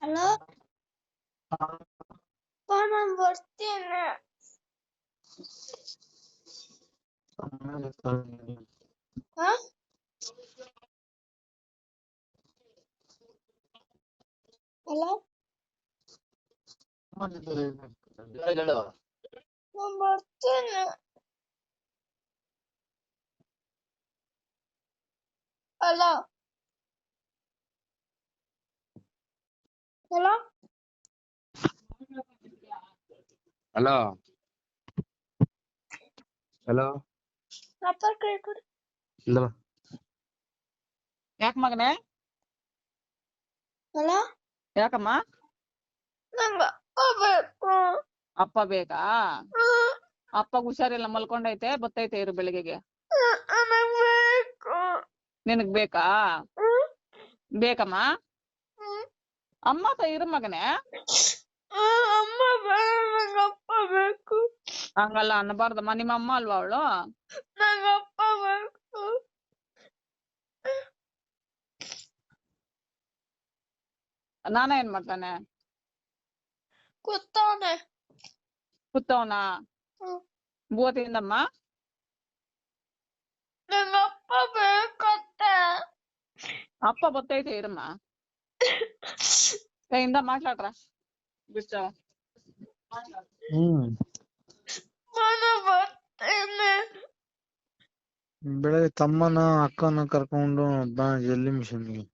Hello ನಾನು ಬರ್ತೀನಿ. ಹಾ ಹಲೋ ನಾನು ಬರ್ತೀನಿ. ಹಲೋ ಹಲೋ ಹಲೋ ಹಲೋ ಅಪ್ಪ ಕೈ ಕೊಡು. ಇಲ್ಲ ಯಾಕ ಮಗನೇ? ಹಲೋ ಯಾಕಮ್ಮ? ನಂಗ ಅಪ್ಪ ಬೇಕು. ಅಪ್ಪ ಬೇಕಾ? ಅಪ್ಪಗ್ ಹುಷಾರಿಲ್ಲ, ಮಲ್ಕೊಂಡೈತೆ, ಬತ್ತೈತೆ ಇರು ಬೆಳಿಗ್ಗೆಗೆ. ನನಗ್ ಬೇಕು. ನಿನಗ್ ಬೇಕಾ? ಬೇಕಮ್ಮ? ಅಮ್ಮ ಇರು ಮಗನೇ. ಅಮ್ಮ ಬೇಡ, ನಂಗ ಅಪ್ಪ ಬೇಕು. ಹಂಗಲ್ಲ ಅನ್ನಬಾರ್ದಮ್ಮ, ನಿಮ್ಮ ಅಮ್ಮ ಅಲ್ವಾ ಅವಳು? ನಂಗ ಅಪ್ಪ ಬೇಕು. ನಾನ ಏನ್ ಮಾಡ್ತಾನೆ? ಕೂತವನೆ. ಕೂತವನ? ಬೂತಿಂದಮ್ಮ? ನಂಗ ಅಪ್ಪ ಬೇಕತ್ತೆ. ಅಪ್ಪ ಬತ್ತೈತೆ ಇರಮ್ಮ. ಕೈಯಿಂದ ಮಾತಾಡ್ರ ಬಿಚ್ಚ. ನಾನು ಬರ್ತೇನೆ. ಬೆಳಗ್ಗೆ ತಮ್ಮನ ಅಕ್ಕನ ಕರ್ಕೊಂಡು ಬಾ ಜಲ್ಲಿ ಮಿಷನ್ಗೆ.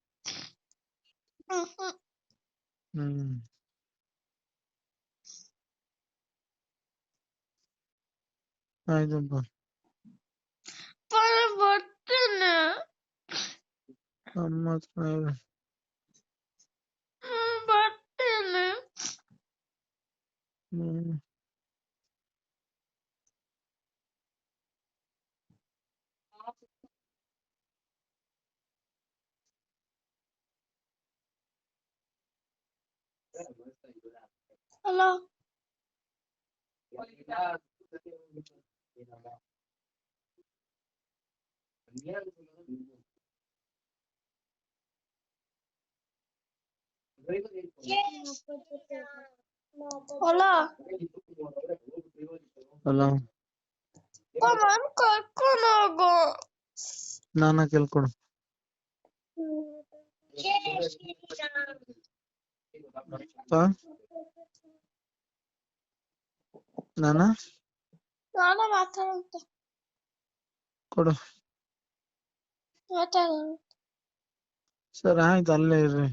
ಆಯ್ತಪ್ಪ. ಬರ್ತೇನೆ. ಅಮ್ಮ ಬರ್ತೇನೆ. ಹಲೋ ಹಲೋ ಹಲೋ ನಾನು ಕರ್ಕೊಂಡು ಹೋಗು. ನಾನ ಕೇಳ್ಕೊಡು. ನಾನ ನಾನು ಮಾತಾಡುತ್ತೆ. ಕೊಡು. ಮಾತಾಡೋಣ. ಸರಿ ಆಯ್ತು, ಅಲ್ಲೇ ಇರ್ರಿ.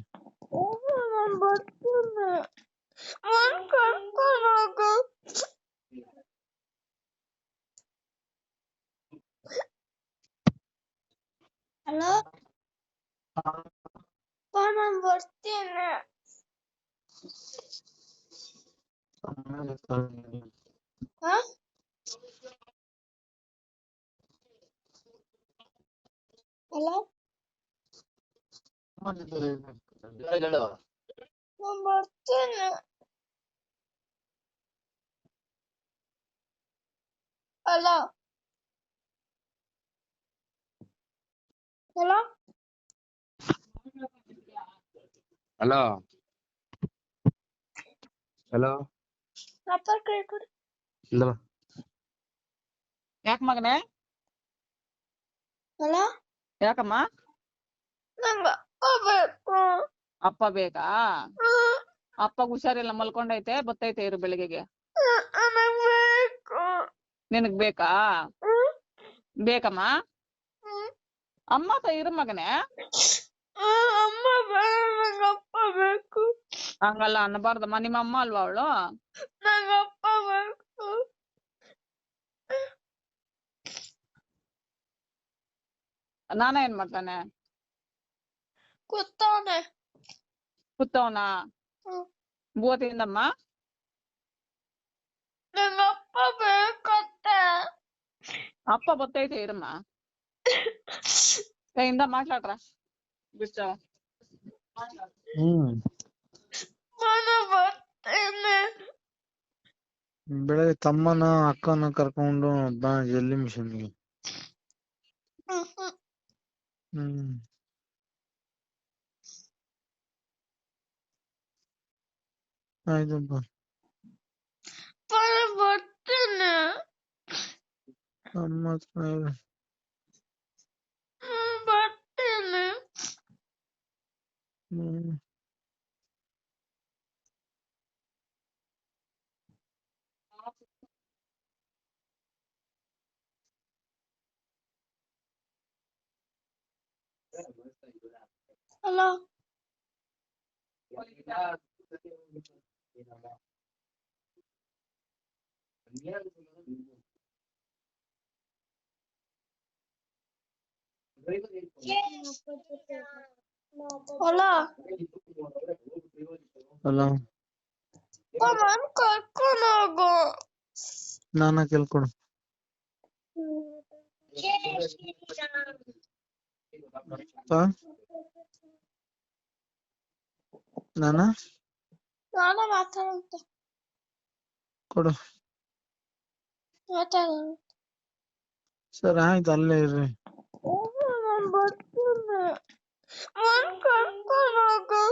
ನಾನು ಬರ್ತೀನಿ. ನಾನು ಕರ್ಕೊಂಡು ಹೋಗು. ಹಲೋ ನಾನು ಬರ್ತೀನಿ. ಹಾ ಹಲೋ ನಾನು ಬರ್ತೀನಿ. ಹಲೋ ಹಲೋ ಹಲೋ ಹಲೋ ಅಪ್ಪ ಕೈ ಕೊಡು. ಇಲ್ಲ ಯಾಕ ಮಗನೇ? ಹಲೋ ಯಾಕಮ್ಮ? ನಂಗ ಅಪ್ಪ ಬೇಕು. ಅಪ್ಪ ಬೇಕಾ? ಅಪ್ಪಗ್ ಹುಷಾರಿಲ್ಲ, ಮಲ್ಕೊಂಡೈತೆ, ಬತ್ತೈತೆ ಇರು ಬೆಳಿಗ್ಗೆಗೆ. ನನಗ್ ಬೇಕು. ನಿನಗ್ ಬೇಕಾ? ಬೇಕಮ್ಮ? ಅಮ್ಮ ಇರು ಮಗನೇ. ಅಮ್ಮ ಬೇಡ, ನಂಗ ಅಪ್ಪ ಬೇಕು. ಹಂಗಲ್ಲ ಅನ್ನಬಾರ್ದಮ್ಮ, ನಿಮ್ಮ ಅಮ್ಮ ಅಲ್ವಾ ಅವಳು? ನಂಗ ಅಪ್ಪ ಬೇಕು. ನಾನ ಏನ್ ಮಾಡ್ತಾನೆ? ಕೂತವನೆ. ಕೂತವನ? ಬೂತಿಂದಮ್ಮ? ನಂಗ ಅಪ್ಪ ಬೇಕತ್ತೆ. ಅಪ್ಪ ಬತ್ತೈತೆ ಇರಮ್ಮ. ಕೈಯಿಂದ ಮಾತಾಡ್ರ ಬಿಚ್ಚ. ನಾನು ಬರ್ತೇನೆ. ಬೆಳಗ್ಗೆ ತಮ್ಮನ ಅಕ್ಕನ ಕರ್ಕೊಂಡು ಬಾ ಜಲ್ಲಿ ಮಿಷನ್ಗೆ. ಆಯ್ತಪ್ಪ. ಬರ್ತೀನಿ. ಅಮ್ಮ ಹತ್ರ ಇರು. ಬರ್ತೀನಿ. ಹ್ಮ್. ಹಲೋ. ಹಲೋ. ಹಲೋ. ನನ್ ಕರ್ಕೊಂಡು ಹೋಗು. ನಾನ ಕೇಳ್ಕೊಡು. ನಾನ ನಾನು ಮಾತಾಡುತ್ತೆ. ಕೊಡು. ಮಾತಾಡೋಣ. ಸರಿ ಆಯ್ತು, ಅಲ್ಲೇ ಇರ್ರಿ. ನಾನು ಬರ್ತೀನಿ. ನನ್ ಕರ್ಕೊಂಡು ಹೋಗು.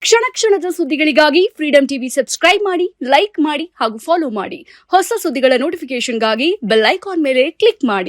ಕ್ಷಣ ಕ್ಷಣದ ಸುದ್ದಿಗಳಿಗಾಗಿ ಫ್ರೀಡಂ ಟಿವಿ ಸಬ್ಸ್ಕ್ರೈಬ್ ಮಾಡಿ, ಲೈಕ್ ಮಾಡಿ ಹಾಗೂ ಫಾಲೋ ಮಾಡಿ. ಹೊಸ ಸುದ್ದಿಗಳ ನೋಟಿಫಿಕೇಶನ್ಗಾಗಿ ಬೆಲ್ ಐಕಾನ್ ಮೇಲೆ ಕ್ಲಿಕ್ ಮಾಡಿ.